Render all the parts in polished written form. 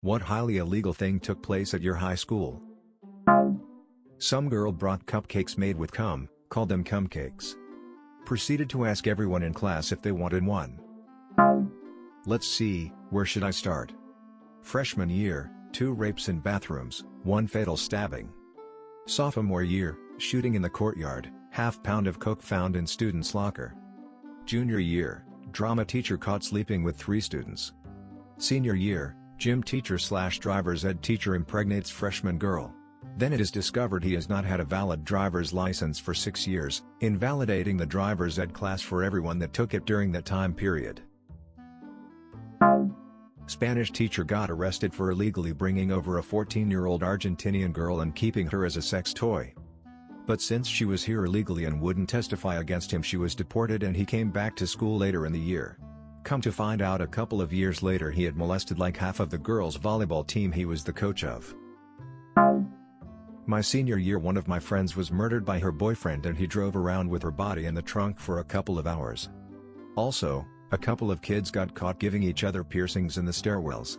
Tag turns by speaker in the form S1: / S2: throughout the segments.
S1: What highly illegal thing took place at your high school? Some girl brought cupcakes made with cum, called them cumcakes. Proceeded to ask everyone in class if they wanted one. Let's see, where should I start? Freshman year, 2 rapes in bathrooms, 1 fatal stabbing. Sophomore year, shooting in the courtyard, half-pound of coke found in student's locker. Junior year, drama teacher caught sleeping with 3 students. Senior year, gym teacher/driver's ed teacher impregnates freshman girl. Then it is discovered he has not had a valid driver's license for 6 years, invalidating the driver's ed class for everyone that took it during that time period. Spanish teacher got arrested for illegally bringing over a 14-year-old Argentinian girl and keeping her as a sex toy. But since she was here illegally and wouldn't testify against him, she was deported and he came back to school later in the year. Come to find out, a couple of years later he had molested like half of the girls' volleyball team he was the coach of. My senior year, one of my friends was murdered by her boyfriend and he drove around with her body in the trunk for a couple of hours. Also, a couple of kids got caught giving each other piercings in the stairwells.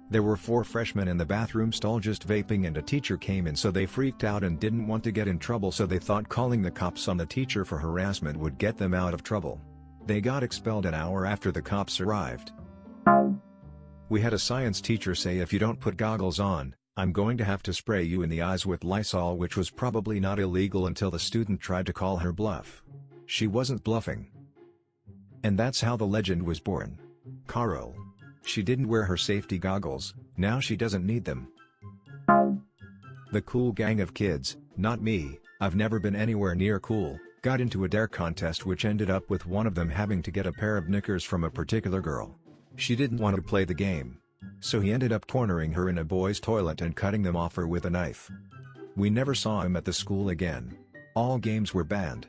S1: There were 4 freshmen in the bathroom stall just vaping and a teacher came in, so they freaked out and didn't want to get in trouble, so they thought calling the cops on the teacher for harassment would get them out of trouble. They got expelled an hour after the cops arrived. We had a science teacher say, if you don't put goggles on, I'm going to have to spray you in the eyes with Lysol, which was probably not illegal until the student tried to call her bluff. She wasn't bluffing. And that's how the legend was born. Carol. She didn't wear her safety goggles, now she doesn't need them. The cool gang of kids, not me, I've never been anywhere near cool, got into a dare contest which ended up with one of them having to get a pair of knickers from a particular girl. She didn't want to play the game. So he ended up cornering her in a boy's toilet and cutting them off her with a knife. We never saw him at the school again. All games were banned.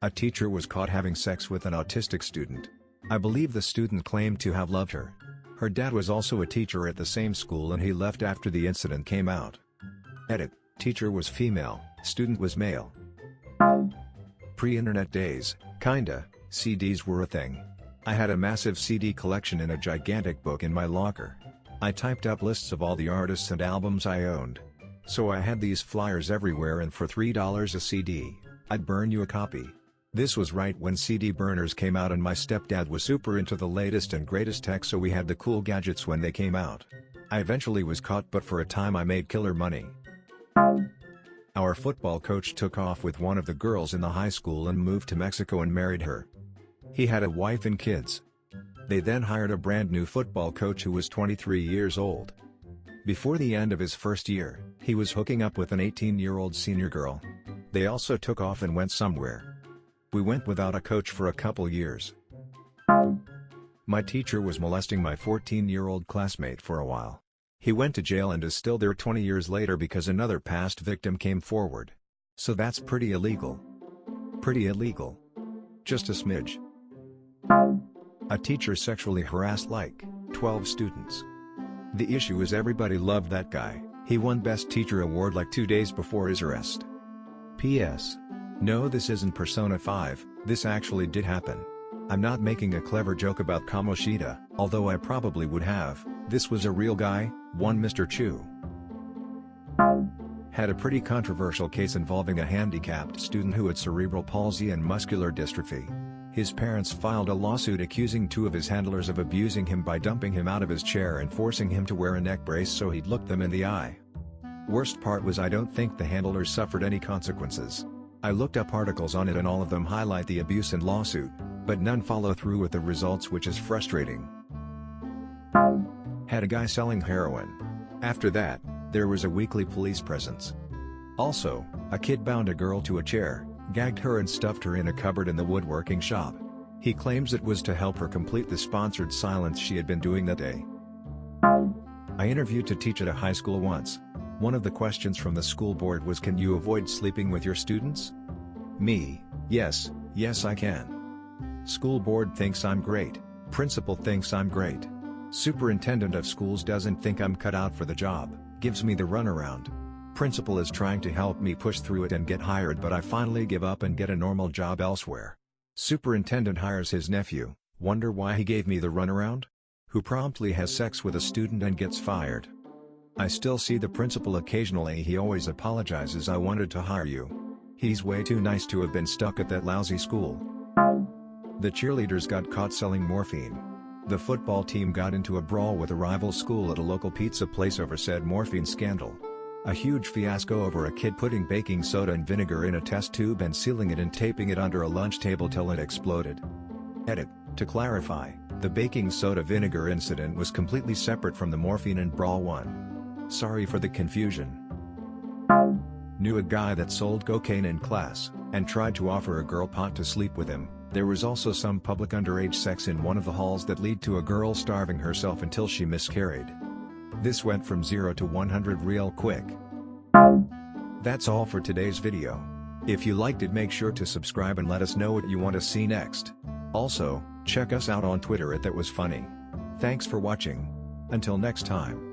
S1: A teacher was caught having sex with an autistic student. I believe the student claimed to have loved her. Her dad was also a teacher at the same school and he left after the incident came out. Edit: teacher was female, student was male. Pre-internet days, kinda, CDs were a thing. I had a massive CD collection in a gigantic book in my locker. I typed up lists of all the artists and albums I owned. So I had these flyers everywhere, and for $3 a CD, I'd burn you a copy. This was right when CD burners came out and my stepdad was super into the latest and greatest tech, so we had the cool gadgets when they came out. I eventually was caught, but for a time I made killer money. Our football coach took off with one of the girls in the high school and moved to Mexico and married her. He had a wife and kids. They then hired a brand new football coach who was 23 years old. Before the end of his first year, he was hooking up with an 18-year-old senior girl. They also took off and went somewhere. We went without a coach for a couple years. My teacher was molesting my 14-year-old classmate for a while. He went to jail and is still there 20 years later because another past victim came forward. So that's pretty illegal. Pretty illegal. Just a smidge. A teacher sexually harassed like 12 students. The issue is everybody loved that guy. He won Best Teacher award like 2 days before his arrest. P.S. No, this isn't Persona 5, this actually did happen. I'm not making a clever joke about Kamoshida, although I probably would have. This was a real guy, one Mr. Chu. Had a pretty controversial case involving a handicapped student who had cerebral palsy and muscular dystrophy. His parents filed a lawsuit accusing 2 of his handlers of abusing him by dumping him out of his chair and forcing him to wear a neck brace so he'd look them in the eye. Worst part was I don't think the handlers suffered any consequences. I looked up articles on it and all of them highlight the abuse and lawsuit, but none follow through with the results, which is frustrating. Had a guy selling heroin. After that, there was a weekly police presence. Also, a kid bound a girl to a chair, gagged her and stuffed her in a cupboard in the woodworking shop. He claims it was to help her complete the sponsored silence she had been doing that day. I interviewed to teach at a high school once. One of the questions from the school board was, can you avoid sleeping with your students? Me: yes I can. School board thinks I'm great. Principal thinks I'm great. Superintendent of schools doesn't think I'm cut out for the job, gives me the runaround. Principal is trying to help me push through it and get hired, but I finally give up and get a normal job elsewhere. Superintendent hires his nephew, wonder why he gave me the runaround? who promptly has sex with a student and gets fired. I still see the principal occasionally. He always apologizes. I wanted to hire you. He's way too nice to have been stuck at that lousy school. The cheerleaders got caught selling morphine. The football team got into a brawl with a rival school at a local pizza place over said morphine scandal. A huge fiasco over a kid putting baking soda and vinegar in a test tube and sealing it and taping it under a lunch table till it exploded. Edit: to clarify, the baking soda vinegar incident was completely separate from the morphine and brawl one. Sorry for the confusion. Knew a guy that sold cocaine in class, and tried to offer a girl pot to sleep with him. There was also some public underage sex in one of the halls that lead to a girl starving herself until she miscarried. This went from 0 to 100 real quick. That's all for today's video. If you liked it, make sure to subscribe and let us know what you want to see next. Also, check us out on Twitter @thatwasfunny. Thanks for watching. Until next time.